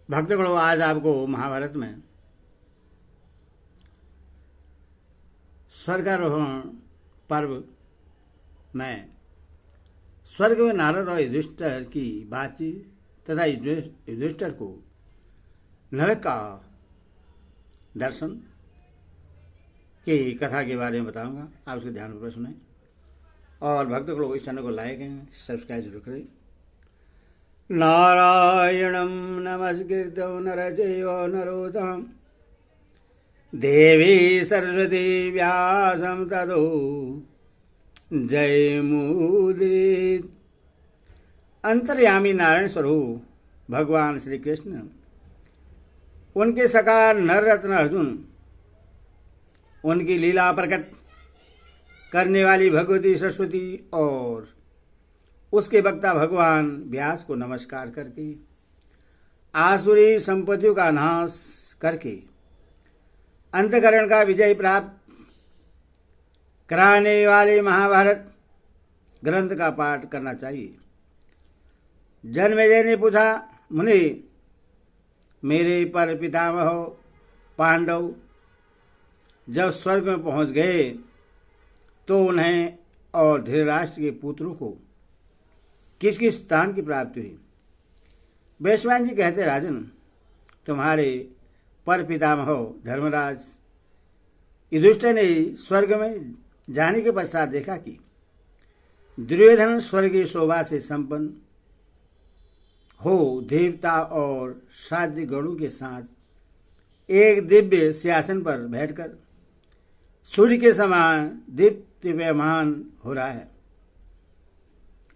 भक्तगणों, आज आपको महाभारत में स्वर्गारोहण पर्व में स्वर्ग में नारद और युधिष्ठिर की बातचीत तथा युधिष्ठिर को नरक का दर्शन की कथा के बारे में बताऊंगा। आप उसके ध्यानपूर्वक सुनें और भक्तगणों इस चैनल को लाइक एंड सब्सक्राइब जरूर करें। नारायणं नमस्कृत्य नरचैव नरोत्तमं देवी सरस्वती व्यासं ततो जयमुदीरयेत्। अंतर्यामी नारायण स्वरूप भगवान श्री कृष्ण, उनके सकार नर रत्न अर्जुन, उनकी लीला प्रकट करने वाली भगवती सरस्वती और उसके वक्ता भगवान व्यास को नमस्कार करके आसुरी संपत्तियों का नाश करके अंतःकरण का विजय प्राप्त कराने वाले महाभारत ग्रंथ का पाठ करना चाहिए। जन्मेजय ने पूछा, मुनि, मेरे पर पितामह पांडव जब स्वर्ग में पहुंच गए तो उन्हें और धृतराष्ट्र के पुत्रों को किस किस स्थान की प्राप्ति हुई? वैश्वान जी कहते, राजन, तुम्हारे पर पितामह धर्मराज युधिष्ठिर ने स्वर्ग में जाने के पश्चात देखा कि दुर्योधन स्वर्गीय शोभा से संपन्न हो देवता और साध्य गणों के साथ एक दिव्य सिंहासन पर बैठकर सूर्य के समान दीप्तिमान हो रहा है।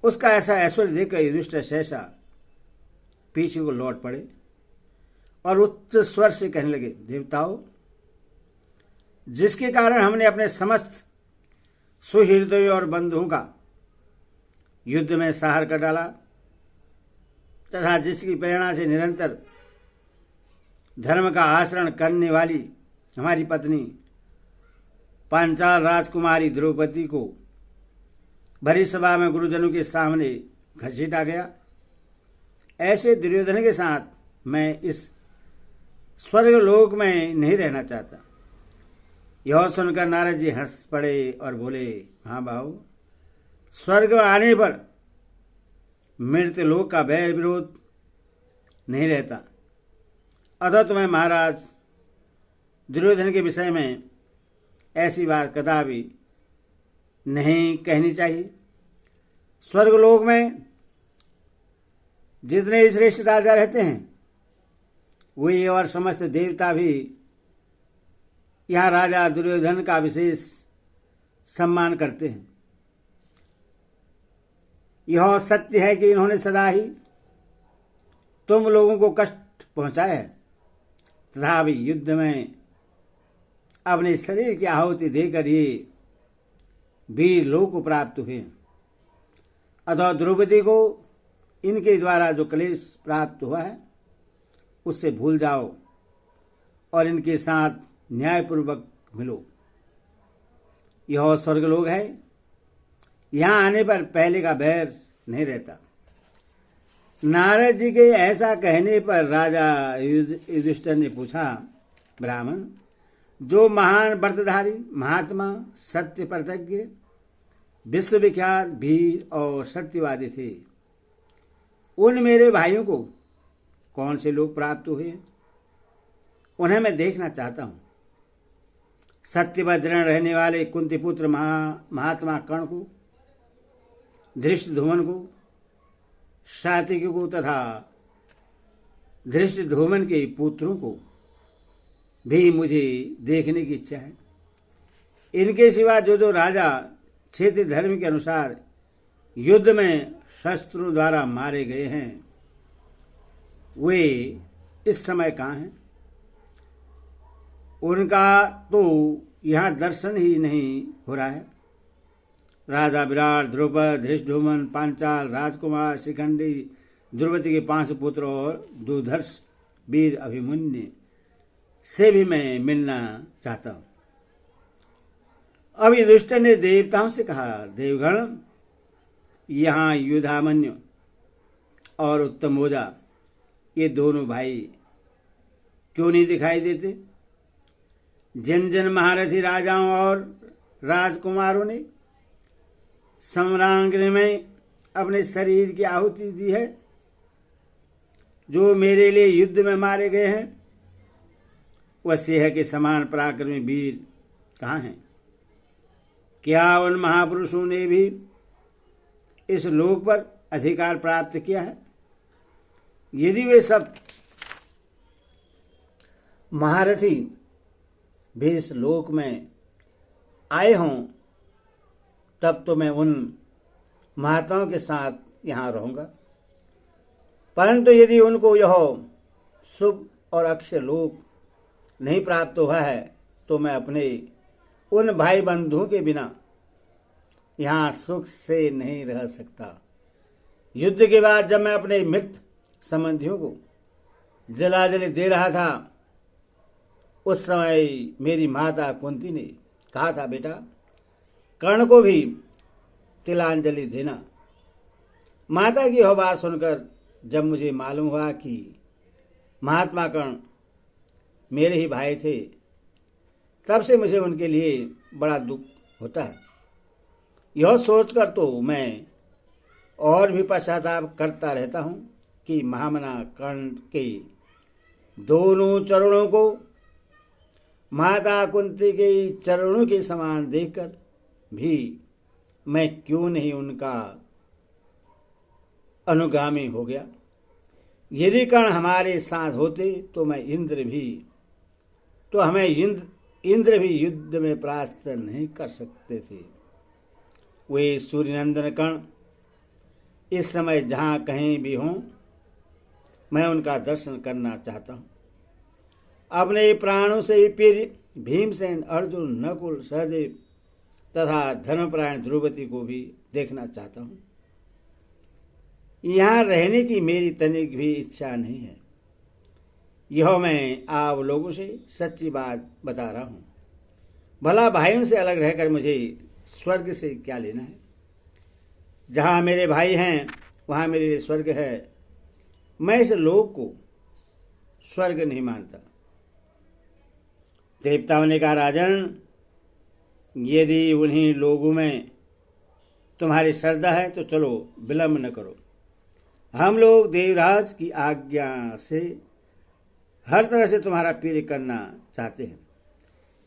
उसका ऐसा ऐश्वर्य देखकर युधिष्ठिर सहसा पीछे को लौट पड़े और उच्च स्वर से कहने लगे, देवताओं, जिसके कारण हमने अपने समस्त सुहृदयों और बंधुओं का युद्ध में संहार कर डाला तथा जिसकी प्रेरणा से निरंतर धर्म का आचरण करने वाली हमारी पत्नी पांचाल राजकुमारी द्रौपदी को भरी सभा में गुरुजनों के सामने घसीटा गया, ऐसे दुर्योधन के साथ मैं इस स्वर्गलोक में नहीं रहना चाहता। यह सुनकर नारद जी हंस पड़े और बोले, हाँ बाबू, स्वर्ग में आने पर मृत्यु लोक का बैर विरोध नहीं रहता, अतः तुम्हें महाराज दुर्योधन के विषय में ऐसी बात कदापि नहीं कहनी चाहिए। स्वर्गलोक में जितने श्रेष्ठ राजा रहते हैं वे और समस्त देवता भी यहाँ राजा दुर्योधन का विशेष सम्मान करते हैं। यह सत्य है कि इन्होंने सदा ही तुम लोगों को कष्ट पहुंचाया है तथा भी युद्ध में अपने शरीर की आहुति देकर ये वीर लोक को प्राप्त हुए। अतः द्रौपदी को इनके द्वारा जो क्लेश प्राप्त हुआ है उससे भूल जाओ और इनके साथ न्यायपूर्वक मिलो। यह स्वर्गलोक है, यहाँ आने पर पहले का बैर नहीं रहता। नारद जी के ऐसा कहने पर राजा युधिष्ठिर ने पूछा, ब्राह्मण, जो महान व्रतधारी महात्मा सत्य प्रतिज्ञ विश्वविख्यात वीर और सत्यवादी थे, उन मेरे भाइयों को कौन से लोग प्राप्त हुए? उन्हें मैं देखना चाहता हूं। सत्यवद्रण रहने वाले कुंती पुत्र महात्मा कर्ण को, धृष्टद्युम्न को, सात्विक को तथा धृष्टद्युम्न के पुत्रों को भी मुझे देखने की इच्छा है। इनके सिवा जो जो राजा क्षेत्रीय धर्म के अनुसार युद्ध में शस्त्रों द्वारा मारे गए हैं वे इस समय कहाँ हैं? उनका तो यहाँ दर्शन ही नहीं हो रहा है। राजा विराट, द्रौपद, धृष्टद्युम्न, पांचाल राजकुमार, शिखंडी, द्रौपदी के 5 पुत्र और दुर्धर्ष वीर अभिमन्यु से भी मैं मिलना चाहता हूं। अब युधिष्ठिर ने देवताओं से कहा, देवगण, यहाँ युधामन्यु और उत्तमोजा ये दोनों भाई क्यों नहीं दिखाई देते? जिन जिन महारथी राजाओं और राजकुमारों ने सम्रांगण में अपने शरीर की आहुति दी है, जो मेरे लिए युद्ध में मारे गए हैं, वह सिंह के समान पराक्रमी वीर कहाँ हैं? क्या उन महापुरुषों ने भी इस लोक पर अधिकार प्राप्त किया है? यदि वे सब महारथी भी इस लोक में आए हों, तब तो मैं उन महात्माओं के साथ यहाँ रहूंगा। परंतु यदि उनको यह शुभ और अक्षय लोक नहीं प्राप्त हुआ है, तो मैं अपने उन भाई बंधुओं के बिना यहाँ सुख से नहीं रह सकता। युद्ध के बाद जब मैं अपने मित्र संबंधियों को जलांजलि दे रहा था, उस समय मेरी माता कुंती ने कहा था, बेटा कर्ण को भी तिलांजलि देना। माता की यह बात सुनकर जब मुझे मालूम हुआ कि महात्मा कर्ण मेरे ही भाई थे, तब से मुझे उनके लिए बड़ा दुख होता है। यह सोचकर तो मैं और भी पश्चाताप करता रहता हूँ कि महामना कर्ण के दोनों चरणों को माता कुंती के चरणों के समान देखकर भी मैं क्यों नहीं उनका अनुगामी हो गया। यदि कर्ण हमारे साथ होते तो हमें इंद्र भी युद्ध में परास्त नहीं कर सकते थे। वे सूर्यनंदन कर्ण इस समय जहाँ कहीं भी हों, मैं उनका दर्शन करना चाहता हूँ। अपने प्राणों से भी प्रिय भीमसेन, अर्जुन, नकुल, सहदेव तथा धर्मपरायण द्रौपदी को भी देखना चाहता हूँ। यहाँ रहने की मेरी तनिक भी इच्छा नहीं है। यह मैं आप लोगों से सच्ची बात बता रहा हूँ। भला भाइयों से अलग रहकर मुझे स्वर्ग से क्या लेना है? जहाँ मेरे भाई हैं वहाँ मेरे लिए स्वर्ग है। मैं इस लोक को स्वर्ग नहीं मानता। देवताओं ने कहा, राजन, यदि उन्हीं लोगों में तुम्हारी श्रद्धा है तो चलो, विलंब न करो। हम लोग देवराज की आज्ञा से हर तरह से तुम्हारा प्रिय करना चाहते हैं।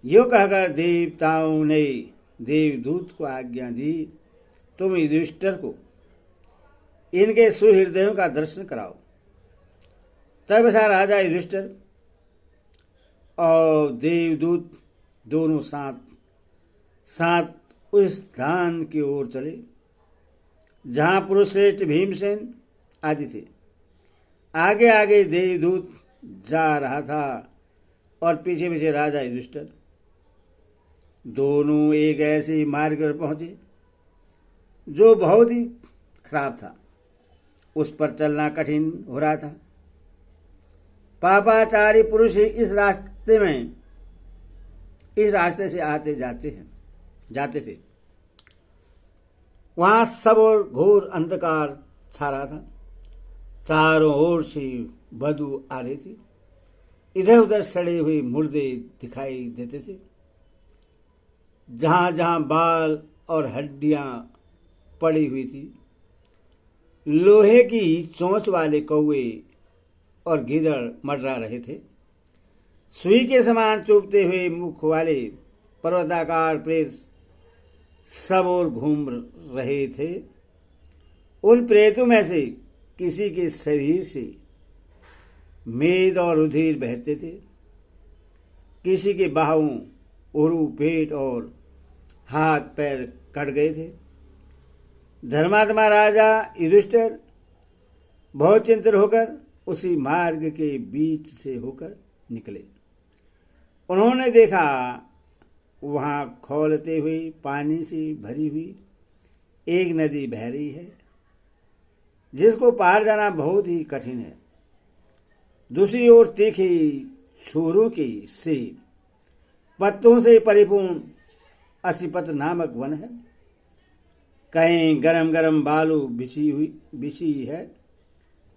यो कहकर देवताओं ने देवदूत को आज्ञा दी, तुम युधिष्ठिर को इनके सुहृदयों का दर्शन कराओ। तब ऐसा राजा युधिष्ठिर और देवदूत दोनों साथ उस स्थान की ओर चले जहां पुरुषश्रेष्ठ भीमसेन आदि थे। आगे आगे देवदूत जा रहा था और पीछे पीछे राजा युधिष्ठिर। दोनों एक ऐसे मार्ग पर पहुंचे जो बहुत ही खराब था। उस पर चलना कठिन हो रहा था। पापाचारी पुरुष इस रास्ते से आते जाते थे। वहां सब और घोर अंधकार छा रहा था। चारों ओर से बदबू आ रही थी। इधर उधर सड़े हुए मुर्दे दिखाई देते थे। जहां जहां बाल और हड्डियां पड़ी हुई थी, लोहे की चोंच वाले कौवे और गीदड़ मंडरा रहे थे। सुई के समान चुभते हुए मुख वाले पर्वताकार प्रेत सब ओर घूम रहे थे। उन प्रेतों में से किसी के शरीर से मेद और रुधिर बहते थे। किसी के बाहों, उरु, पेट और हाथ पैर कट गए थे। धर्मात्मा राजा युधिष्ठिर बहुत चिंतित होकर उसी मार्ग के बीच से होकर निकले। उन्होंने देखा वहां खौलते हुए पानी से भरी हुई एक नदी बह रही है, जिसको पार जाना बहुत ही कठिन है। दूसरी ओर तीखी छुरों की से पत्तों से परिपूर्ण असीपत नामक वन है। कहीं गरम गरम बालू बिछी है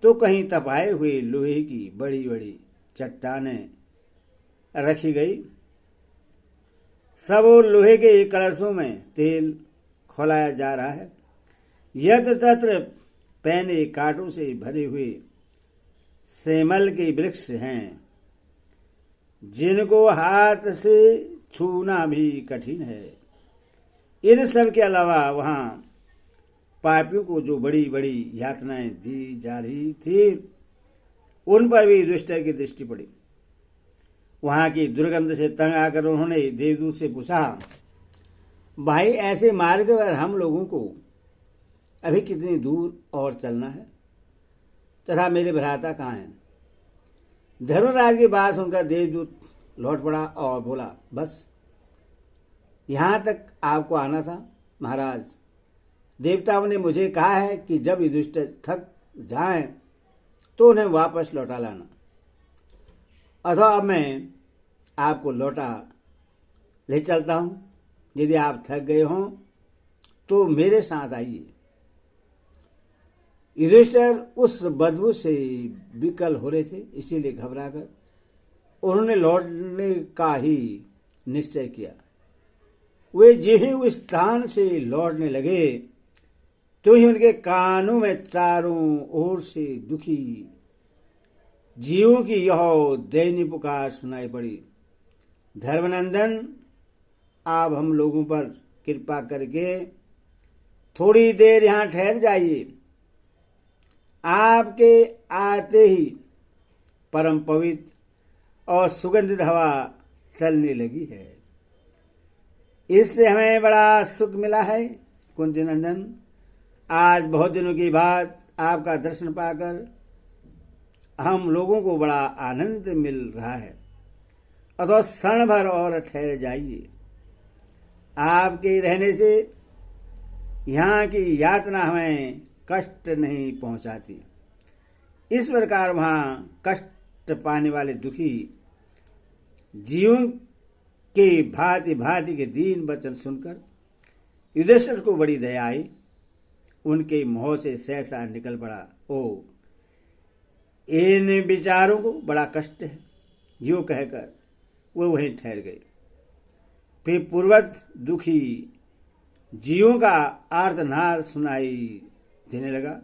तो कहीं तपाए हुए लोहे की बड़ी बड़ी चट्टानें रखी गई। सब लोहे के कलशों में तेल खौलाया जा रहा है। यत्र तत्र पैने कांटों से भरे हुए सेमल के वृक्ष हैं, जिनको हाथ से छूना भी कठिन है। इन सब के अलावा वहां पापियों को जो बड़ी बड़ी यातनाएं दी जा रही थी, उन पर भी युधिष्ठिर की दृष्टि पड़ी। वहां की दुर्गंध से तंग आकर उन्होंने देवदूत से पूछा, भाई ऐसे मार्ग पर हम लोगों को अभी कितनी दूर और चलना है, तथा मेरे भ्राता कहाँ हैं? धर्मराज की बात सुनकर देवदूत लौट पड़ा और बोला, बस यहां तक आपको आना था महाराज। देवताओं ने मुझे कहा है कि जब युधिष्ठिर थक जाएं तो उन्हें वापस लौटा लाना, अथवा अब मैं आपको लौटा ले चलता हूं। यदि आप थक गए हों तो मेरे साथ आइए। युधिष्ठिर उस बदबू से विकल हो रहे थे, इसीलिए घबराकर उन्होंने लौटने का ही निश्चय किया। वे जो ही उस स्थान से लौटने लगे तो ही उनके कानों में चारों ओर से दुखी जीवों की यह दयनीय पुकार सुनाई पड़ी, धर्मनंदन, आप हम लोगों पर कृपा करके थोड़ी देर यहां ठहर जाइए। आपके आते ही परम पवित्र और सुगंधित हवा चलने लगी है। इससे हमें बड़ा सुख मिला है कुंती नंदन। आज बहुत दिनों के बाद आपका दर्शन पाकर हम लोगों को बड़ा आनंद मिल रहा है, अथवा क्षण भर और ठहर जाइए। आपके रहने से यहाँ की यातना हमें कष्ट नहीं पहुंचाती। इस प्रकार वहाँ कष्ट पाने वाले दुखी जीवों के भांति भांति के दीन वचन सुनकर युधिष्ठिर को बड़ी दया आई। उनके मुंह से सहसा निकल पड़ा, ओ इन विचारों को बड़ा कष्ट है। यो कहकर वो वहीं ठहर गए। फिर पूर्वत दुखी जीवों का आर्तनाद सुनाई देने लगा,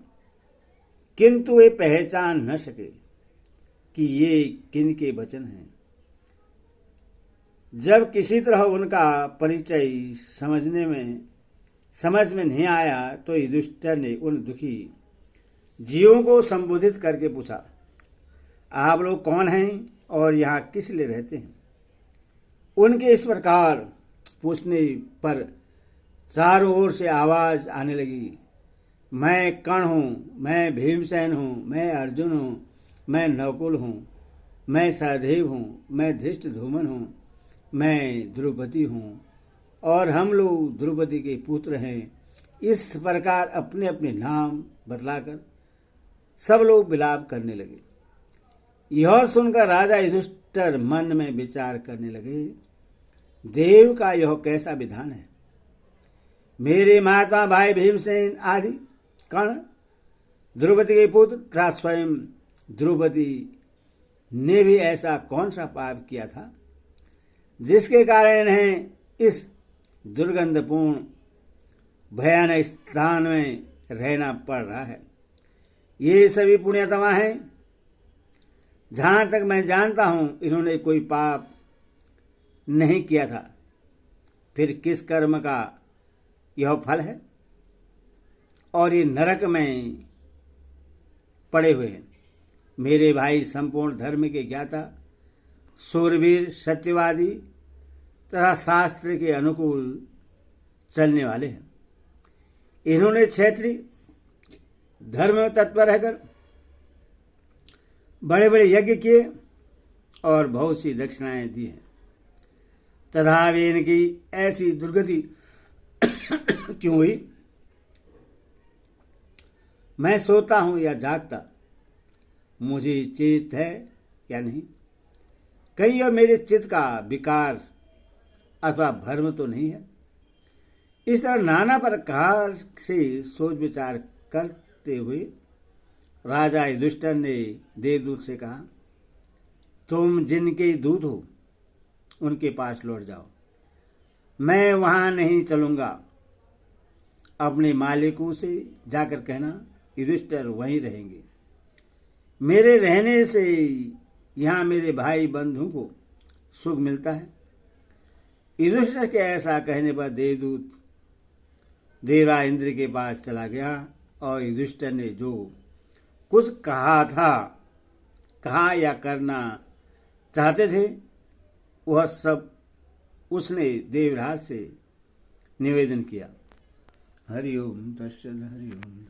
किंतु वे पहचान न सके कि ये किन के वचन हैं। जब किसी तरह उनका परिचय समझ में नहीं आया तो युधिष्ठिर ने उन दुखी जीवों को संबोधित करके पूछा, आप लोग कौन हैं और यहाँ किस लिए रहते हैं? उनके इस प्रकार पूछने पर चारों ओर से आवाज आने लगी, मैं कर्ण हूँ, मैं भीमसेन हूँ, मैं अर्जुन हूँ, मैं नकुल हूँ, मैं सहदेव हूँ, मैं धृष्टद्युम्न हूँ, मैं द्रौपदी हूँ और हम लोग द्रौपदी के पुत्र हैं। इस प्रकार अपने अपने नाम बतलाकर सब लोग विलाप करने लगे। यह सुनकर राजा युधिष्ठिर मन में विचार करने लगे, देव का यह कैसा विधान है। मेरे माता भाई भीमसेन आदि कर्ण द्रौपदी के पुत्र तथा स्वयं द्रौपदी ने भी ऐसा कौन सा पाप किया था जिसके कारण इन्हें इस दुर्गंधपूर्ण भयानक स्थान में रहना पड़ रहा है। ये सभी पुण्यतमा हैं। जहां तक मैं जानता हूं इन्होंने कोई पाप नहीं किया था, फिर किस कर्म का यह फल है और ये नरक में पड़े हुए हैं। मेरे भाई संपूर्ण धर्म के ज्ञाता, शूरवीर, सत्यवादी तथा शास्त्र के अनुकूल चलने वाले हैं। इन्होंने क्षत्रिय धर्म में तत्पर रहकर बड़े बड़े यज्ञ किए और बहुत सी दक्षिणाएं दी हैं, तथा भी इनकी ऐसी दुर्गति क्यों हुई? मैं सोता हूं या जागता, मुझे चेत है या नहीं? कहीं यह मेरे चित्त का विकार अथवा भ्रम तो नहीं है? इस तरह नाना प्रकार से सोच विचार करते हुए राजा युधिष्ठिर ने देवदूत से कहा, तुम जिनके दूत हो उनके पास लौट जाओ। मैं वहां नहीं चलूंगा। अपने मालिकों से जाकर कहना युधिष्ठिर वहीं रहेंगे। मेरे रहने से यहाँ मेरे भाई बंधु को सुख मिलता है। युधिष्ठिर के ऐसा कहने पर देवदूत देवराज इंद्र के पास चला गया और युधिष्ठिर ने जो कुछ कहा या करना चाहते थे वह सब उसने देवराज से निवेदन किया। हरि ओम तत्सत्। हरि ओम।